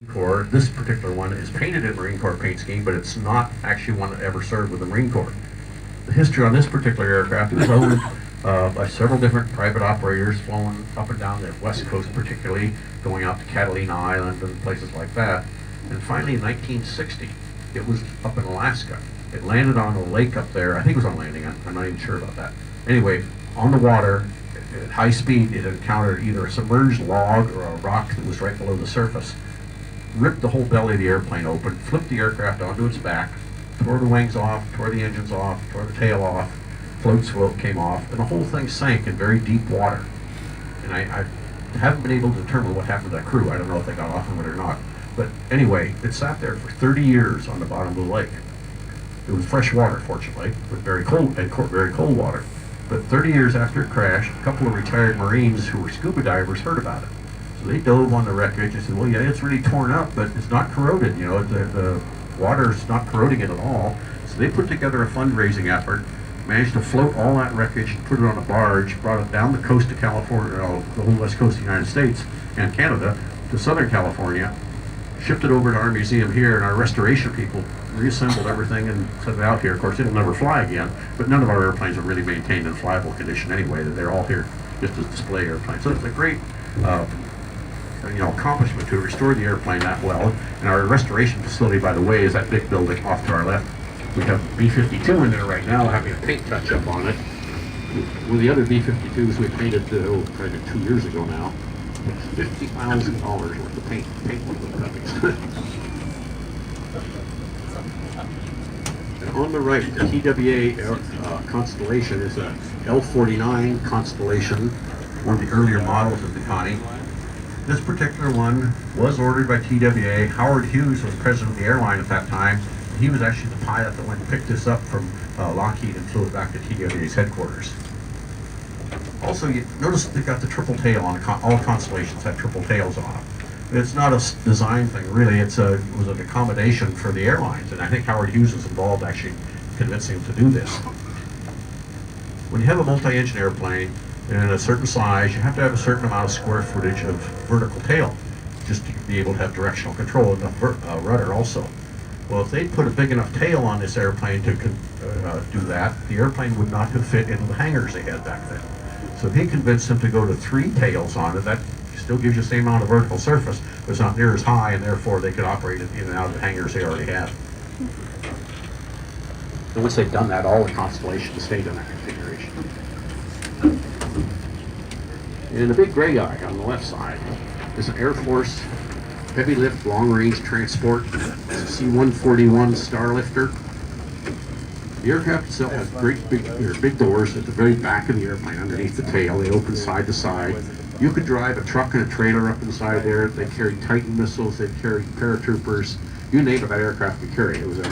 Corps. This particular one is painted in Marine Corps paint scheme, but it's not actually one that ever served with the Marine Corps. The history on this particular aircraft is owned by several different private operators flown up and down the west coast, particularly going out to Catalina Island and places like that. And finally in 1960, it was up in Alaska. It landed on a lake up there. I think it was on landing. I'm not even sure about that. Anyway, on the water, at high speed, it encountered either a submerged log or a rock that was right below the surface. Ripped the whole belly of the airplane open, flipped the aircraft onto its back, tore the wings off, tore the engines off, tore the tail off, float swope came off, and the whole thing sank in very deep water. And I haven't been able to determine what happened to that crew. I don't know if they got off of it or not. But anyway, it sat there for 30 years on the bottom of the lake. It was fresh water, fortunately, but very cold water. But 30 years after it crashed, a couple of retired Marines who were scuba divers heard about it. So they dove on the wreckage and said, well, yeah, it's really torn up, but it's not corroded. You know, the water's not corroding it at all. So they put together a fundraising effort, managed to float all that wreckage, put it on a barge, brought it down the coast of California, the whole west coast of the United States and Canada, to Southern California, shipped it over to our museum here, and our restoration people reassembled everything and sent it out here. Of course, it'll never fly again, but none of our airplanes are really maintained in flyable condition anyway. They're all here just as display airplanes. So it's a great accomplishment to restore the airplane that well. And our restoration facility, by the way, is that big building off to our left. We have B-52 in there right now having a paint touch-up on it. One of the other B-52s we painted probably 2 years ago now. $50,000 worth of paint cuttings. And on the right, the TWA Constellation is a L-49 Constellation, one of the earlier models of the Connie. This particular one was ordered by TWA. Howard Hughes was president of the airline at that time. He was actually the pilot that went and picked this up from Lockheed and flew it back to TWA's headquarters. Also, you notice they got the triple tail on all Constellations have triple tails on them. It's not a design thing, really. It was an accommodation for the airlines, and I think Howard Hughes was involved actually convincing them to do this. When you have a multi-engine airplane in a certain size, you have to have a certain amount of square footage of vertical tail just to be able to have directional control, and the rudder also. Well, if they put a big enough tail on this airplane to do that, the airplane would not have fit into the hangars they had back then. So he convinced them to go to 3 tails on it. That still gives you the same amount of vertical surface, but it's not near as high, and therefore they could operate it in and out of the hangars they already had. And once they've done that, all the Constellations stayed in that configuration. And the big gray guy on the left side is an Air Force heavy lift, long range transport. It's a C-141 Starlifter. The aircraft itself has big doors at the very back of the airplane underneath the tail. They open side to side. You could drive a truck and a trailer up inside there. They carried Titan missiles, they carried paratroopers. You name it, that aircraft could carry. It was a